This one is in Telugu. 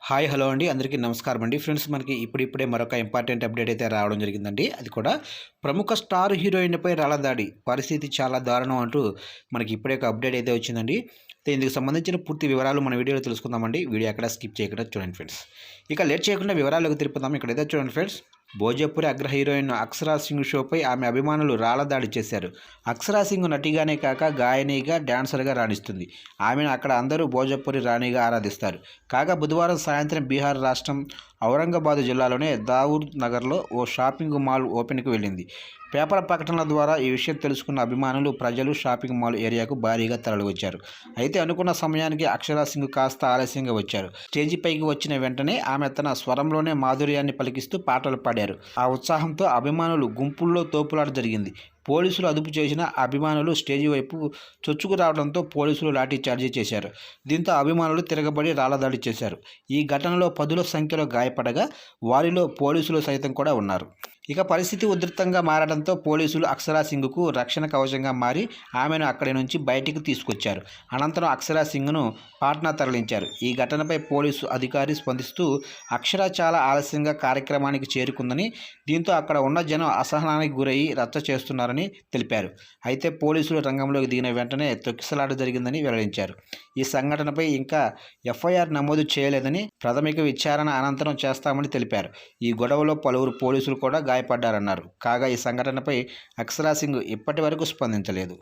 హాయ్ హలో అండి అందరికీ నమస్కారం అండి ఫ్రెండ్స్. మనకి ఇప్పుడిప్పుడే మరొక ఇంపార్టెంట్ అప్డేట్ అయితే రావడం జరిగిందండి. అది కూడా ప్రముఖ స్టార్ హీరోయిన్పై రాళ్ల దాడి, పరిస్థితి చాలా దారుణం అంటూ మనకి ఇప్పుడే ఒక అప్డేట్ అయితే వచ్చిందండి. అయితే ఇందుకు సంబంధించిన పూర్తి వివరాలు మన వీడియోలో తెలుసుకుందామండి. వీడియో ఎక్కడ స్కిప్ చేయకుండా చూడండి ఫ్రెండ్స్. ఇక లేట్ చేయకుండా వివరాలకు తెలుపుదాం. ఇక్కడైతే చూడండి ఫ్రెండ్స్. భోజపురి అగ్ర హీరోయిన్ అక్షరా సింగ్ షోపై ఆమె అభిమానులు రాళ్ల దాడి చేశారు. అక్షరా సింగ్ నటిగానే కాక గాయనిగా, డాన్సర్గా రాణిస్తుంది. ఆమెను అక్కడ అందరూ భోజపురి రాణిగా ఆరాధిస్తారు. కాగా బుధవారం సాయంత్రం బీహార్ రాష్ట్రం ఔరంగాబాద్ జిల్లాలోని దావూద్ నగర్లో ఓ షాపింగ్ మాల్ ఓపెన్కి వెళ్ళింది. పేపర్ ప్రకటనల ద్వారా ఈ విషయం తెలుసుకున్న అభిమానులు, ప్రజలు షాపింగ్ మాల్ ఏరియాకు భారీగా తరలివచ్చారు. అయితే అనుకున్న సమయానికి అక్షరా సింగ్ కాస్త ఆలస్యంగా వచ్చారు. స్టేజిపైకి వచ్చిన వెంటనే ఆమె తన స్వరంలోనే మాధుర్యాన్ని పలికిస్తూ పాటలు పాడారు. ఆ ఉత్సాహంతో అభిమానులు గుంపుల్లో తోపులాట జరిగింది. పోలీసులు అదుపు చేసిన అభిమానులు స్టేజి వైపు చొచ్చుకు రావడంతో పోలీసులు లాఠీ చార్జీ చేశారు. దీంతో అభిమానులు తిరగబడి రాళ్లదాడి చేశారు. ఈ ఘటనలో పదుల సంఖ్యలో గాయపడగా వారిలో పోలీసులు సైతం కూడా ఉన్నారు. ఇక పరిస్థితి ఉధృతంగా మారడంతో పోలీసులు అక్షరా సింగ్కు రక్షణ కవచంగా మారి ఆమెను అక్కడి నుంచి బయటికి తీసుకొచ్చారు. అనంతరం అక్షరా సింగ్ను పాట్నా తరలించారు. ఈ ఘటనపై పోలీసు అధికారి స్పందిస్తూ అక్షర చాలా ఆలస్యంగా కార్యక్రమానికి చేరుకుందని, దీంతో అక్కడ ఉన్న జనం అసహనానికి గురయ్యి రచ్చ చేస్తున్నారని తెలిపారు. అయితే పోలీసులు రంగంలోకి దిగిన వెంటనే తొక్కిసలాట జరిగిందని వెల్లడించారు. ఈ సంఘటనపై ఇంకా ఎఫ్ఐఆర్ నమోదు చేయలేదని, ప్రాథమిక విచారణ అనంతరం చేస్తామని తెలిపారు. ఈ గొడవలో పలువురు పోలీసులు కూడా గాయపడ్డారన్నారు. కాగా ఈ సంఘటనపై అక్షరా సింగ్ ఇప్పటి వరకు స్పందించలేదు.